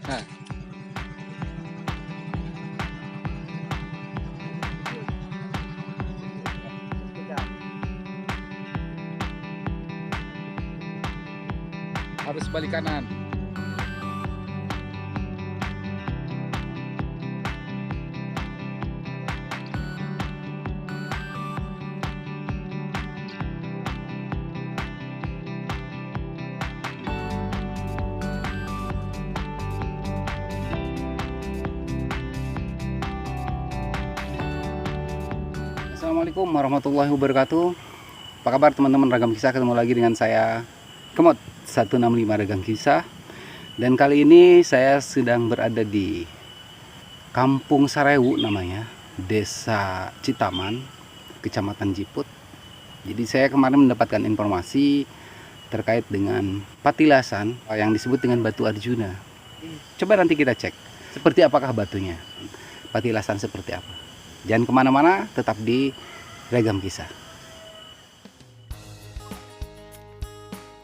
Nah, harus balik kanan. Assalamualaikum warahmatullahi wabarakatuh. Apa kabar teman-teman Ragam Kisah? Ketemu lagi dengan saya Kemot 165 Ragam Kisah. Dan kali ini saya sedang berada di Kampung Sarewu namanya, Desa Citaman, Kecamatan Jiput. Jadi saya kemarin mendapatkan informasi terkait dengan patilasan yang disebut dengan batu Arjuna. Coba nanti kita cek seperti apakah batunya, patilasan seperti apa. Jangan kemana-mana, tetap di Ragam Kisah.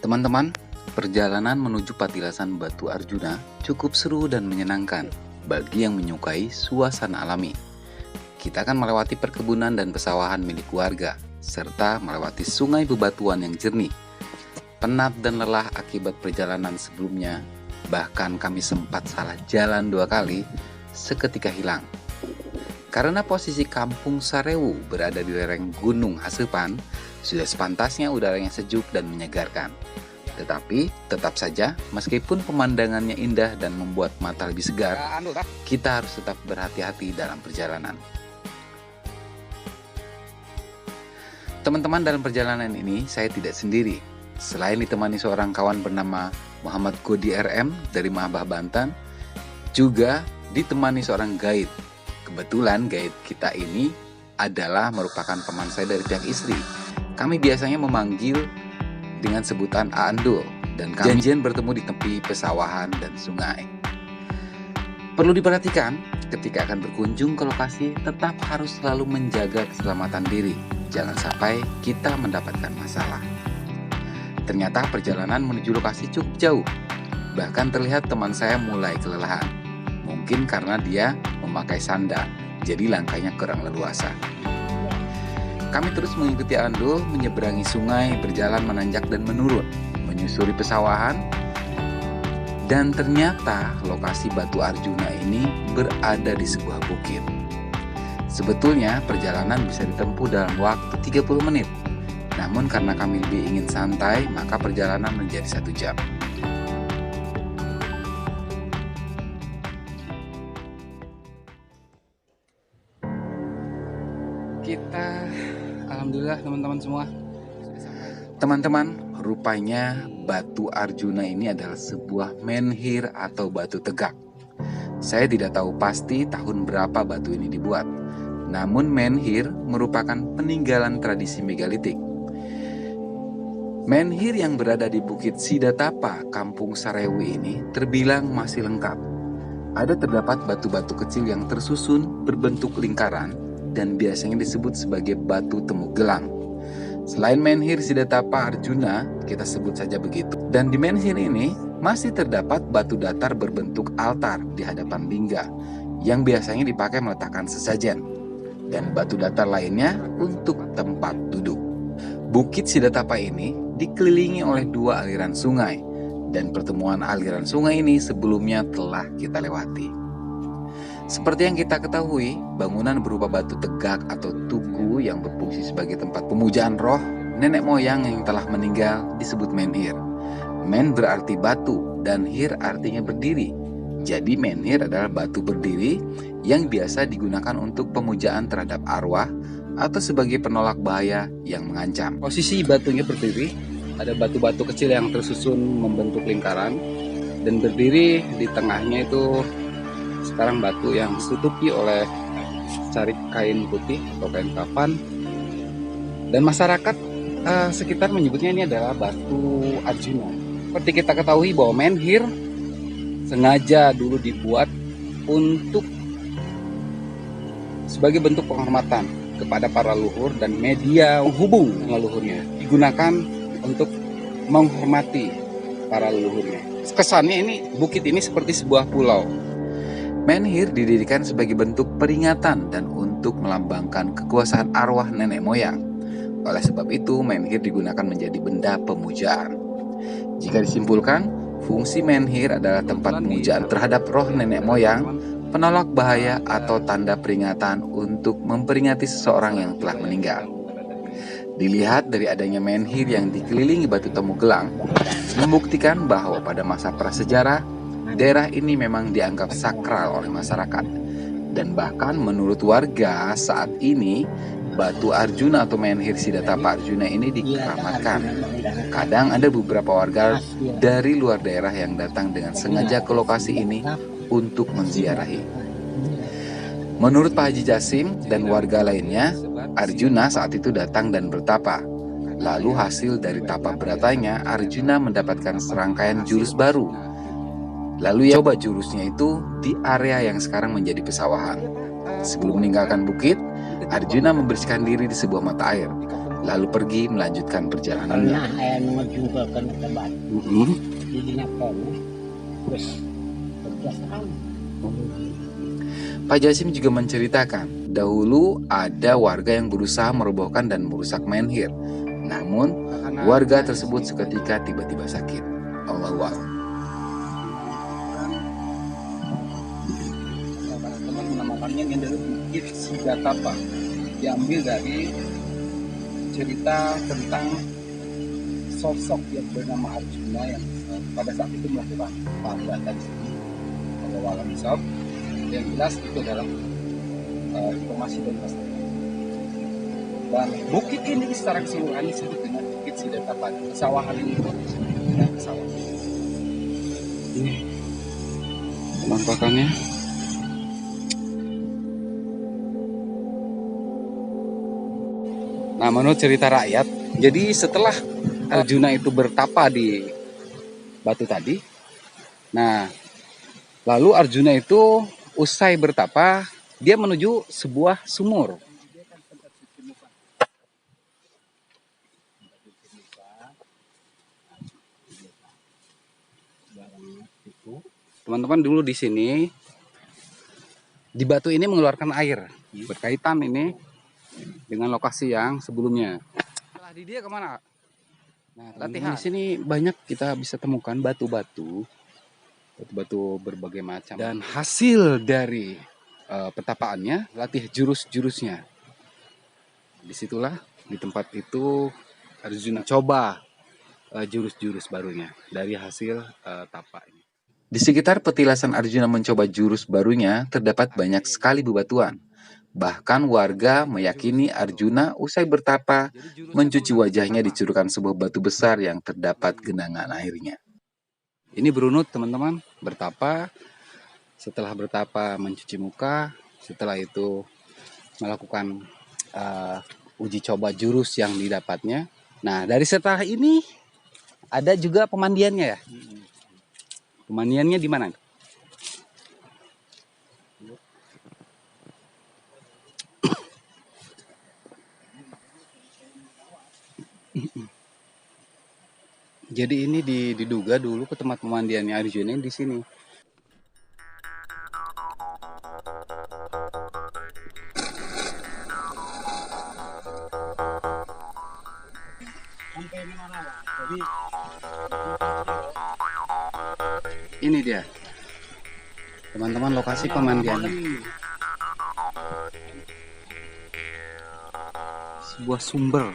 Teman-teman, perjalanan menuju patilasan batu Arjuna cukup seru dan menyenangkan bagi yang menyukai suasana alami. Kita akan melewati perkebunan dan pesawahan milik warga, serta melewati sungai bebatuan yang jernih. Penat dan lelah akibat perjalanan sebelumnya, bahkan kami sempat salah jalan 2 kali, seketika hilang. Karena posisi Kampung Sarewu berada di lereng Gunung Hasepan, sudah sepantasnya udaranya sejuk dan menyegarkan. Tetapi tetap saja, meskipun pemandangannya indah dan membuat mata lebih segar, kita harus tetap berhati-hati dalam perjalanan. Teman-teman, dalam perjalanan ini saya tidak sendiri. Selain ditemani seorang kawan bernama Muhammad Godi RM dari Mahabaha, Banten, juga ditemani seorang guide. Kebetulan guide kita ini adalah merupakan teman saya dari pihak istri. Kami biasanya memanggil dengan sebutan Aandul, dan kami janjian bertemu di tepi pesawahan dan sungai. Perlu diperhatikan, ketika akan berkunjung ke lokasi, tetap harus selalu menjaga keselamatan diri. Jangan sampai kita mendapatkan masalah. Ternyata perjalanan menuju lokasi cukup jauh. Bahkan terlihat teman saya mulai kelelahan. Mungkin karena dia memakai sandal, jadi langkahnya kurang leluasa. Kami terus mengikuti Andul, menyeberangi sungai, berjalan menanjak dan menurun, menyusuri pesawahan. Dan ternyata lokasi batu Arjuna ini berada di sebuah bukit. Sebetulnya perjalanan bisa ditempuh dalam waktu 30 menit. Namun karena kami lebih ingin santai, maka perjalanan menjadi 1 jam. Kita alhamdulillah teman-teman semua. Teman-teman, rupanya batu Arjuna ini adalah sebuah menhir atau batu tegak. Saya tidak tahu pasti tahun berapa batu ini dibuat. Namun menhir merupakan peninggalan tradisi megalitik. Menhir yang berada di Bukit Sidatapa, Kampung Sarewu ini terbilang masih lengkap. Ada terdapat batu-batu kecil yang tersusun berbentuk lingkaran dan biasanya disebut sebagai batu temu gelang. Selain menhir Sidatapa Arjuna, kita sebut saja begitu. Dan di menhir ini masih terdapat batu datar berbentuk altar di hadapan lingga yang biasanya dipakai meletakkan sesajen, dan batu datar lainnya untuk tempat duduk. Bukit Sidatapa ini dikelilingi oleh 2 aliran sungai, dan pertemuan aliran sungai ini sebelumnya telah kita lewati. Seperti yang kita ketahui, bangunan berupa batu tegak atau tugu yang berfungsi sebagai tempat pemujaan roh nenek moyang yang telah meninggal disebut menhir. Men berarti batu dan hir artinya berdiri. Jadi menhir adalah batu berdiri yang biasa digunakan untuk pemujaan terhadap arwah atau sebagai penolak bahaya yang mengancam. Posisi batunya berdiri, ada batu-batu kecil yang tersusun membentuk lingkaran, dan berdiri di tengahnya itu sekarang batu yang ditutupi oleh carik kain putih atau kain kafan. Dan masyarakat sekitar menyebutnya ini adalah batu Arjuna. Seperti kita ketahui bahwa menhir sengaja dulu dibuat untuk sebagai bentuk penghormatan kepada para leluhur, dan media menghubung leluhurnya digunakan untuk menghormati para leluhurnya. Kesannya ini bukit ini seperti sebuah pulau. Menhir didirikan sebagai bentuk peringatan dan untuk melambangkan kekuasaan arwah nenek moyang. Oleh sebab itu, menhir digunakan menjadi benda pemujaan. Jika disimpulkan, fungsi menhir adalah tempat pemujaan terhadap roh nenek moyang, penolak bahaya atau tanda peringatan untuk memperingati seseorang yang telah meninggal. Dilihat dari adanya menhir yang dikelilingi batu temu gelang, membuktikan bahwa pada masa prasejarah, daerah ini memang dianggap sakral oleh masyarakat. Dan bahkan menurut warga saat ini, batu Arjuna atau menhir Siddhatapa Arjuna ini dikeramatkan. Kadang ada beberapa warga dari luar daerah yang datang dengan sengaja ke lokasi ini untuk menziarahi. Menurut Pak Haji Jasim dan warga lainnya, Arjuna saat itu datang dan bertapa. Lalu hasil dari tapa beratanya, Arjuna mendapatkan serangkaian jurus baru. Lalu ia coba jurusnya itu di area yang sekarang menjadi pesawahan. Sebelum meninggalkan bukit, Arjuna membersihkan diri di sebuah mata air, lalu pergi melanjutkan perjalanannya. Pak Jasim juga menceritakan, dahulu ada warga yang berusaha merobohkan dan merusak menhir. Namun, warga tersebut seketika tiba-tiba sakit. Allahu a'lam. Namanya adalah bukit Siddhatapa, diambil dari cerita tentang sosok yang bernama Arjuna yang pada saat itu melakukan pemberontakan di sini. Kalau alam hisab, yang jelas itu adalah informasi dari masyarakat. Dan bukit ini secara keseluruhan disebut dengan bukit Siddhatapa. Pesawahan ini pun dengan pesawahan. Ini penampakannya. Nah, menurut cerita rakyat, jadi setelah Arjuna itu bertapa di batu tadi, nah, lalu Arjuna itu usai bertapa, dia menuju sebuah sumur. Teman-teman, dulu di sini, di batu ini mengeluarkan air, berkaitan ini dengan lokasi yang sebelumnya. Setelah di dia kemana? Nah, latihan. Di sini banyak kita bisa temukan batu-batu berbagai macam. Dan hasil dari petapaannya, latih jurus-jurusnya. Disitulah di tempat itu Arjuna coba jurus-jurus barunya dari hasil tapa ini. Di sekitar petilasan Arjuna mencoba jurus barunya, terdapat banyak sekali bebatuan. Bahkan warga meyakini Arjuna usai bertapa, mencuci wajahnya dicurahkan sebuah batu besar yang terdapat genangan airnya. Ini berunut teman-teman, bertapa, setelah bertapa mencuci muka, setelah itu melakukan uji coba jurus yang didapatnya. Nah, dari setelah ini ada juga pemandiannya ya. Pemandiannya di mana? Jadi ini diduga dulu ke tempat pemandiannya Arjuna di sini. Ini dia, teman-teman, lokasi pemandiannya. Sebuah sumber.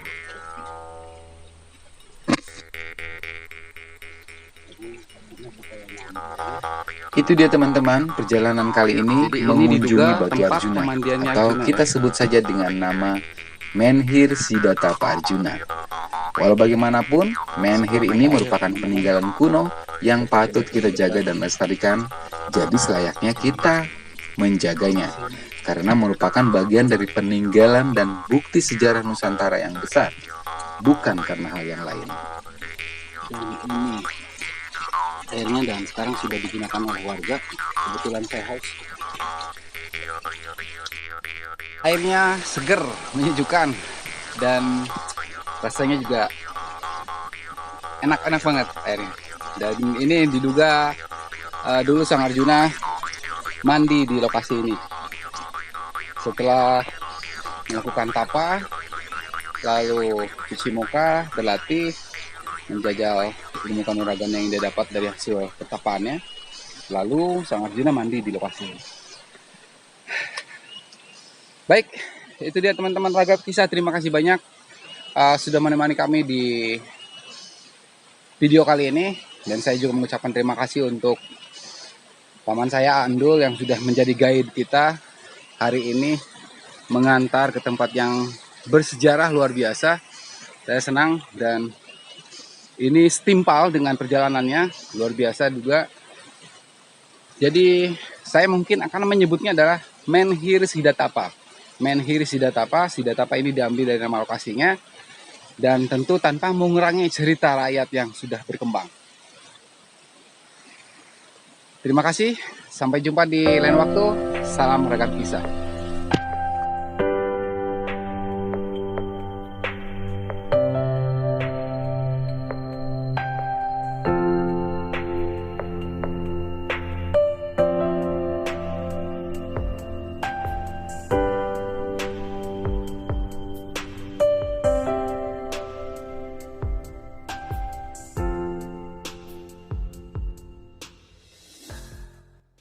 Itu dia teman-teman, perjalanan kali ini mengunjungi batu Arjuna, atau kita sebut saja dengan nama Menhir Siddhatapa Arjuna. Walau bagaimanapun, menhir ini merupakan peninggalan kuno yang patut kita jaga dan lestarikan, jadi selayaknya kita menjaganya, karena merupakan bagian dari peninggalan dan bukti sejarah Nusantara yang besar, bukan karena hal yang lain. Dan ini airnya dan sekarang sudah digunakan oleh warga. Kebetulan saya haus. Airnya seger, menyejukkan, dan rasanya juga enak-enak banget airnya. Dan ini diduga dulu Sang Arjuna mandi di lokasi ini. Setelah melakukan tapa, lalu cuci muka, berlatih, menjajal ilmu kanuragan yang dia dapat dari hasil ketapaannya. Lalu Sang Arjuna mandi di lokasi ini. Baik, itu dia teman-teman Ragap Kisah. Terima kasih banyak sudah menemani kami di video kali ini. Dan saya juga mengucapkan terima kasih untuk paman saya Andul yang sudah menjadi guide kita hari ini, mengantar ke tempat yang bersejarah luar biasa. Saya senang dan ini setimpal dengan perjalanannya, luar biasa juga. Jadi saya mungkin akan menyebutnya adalah Menhir Siddhatapa. Menhir Siddhatapa. Siddhatapa ini diambil dari nama lokasinya, dan tentu tanpa mengurangi cerita rakyat yang sudah berkembang. Terima kasih, sampai jumpa di lain waktu. Salam Ragap Kisah.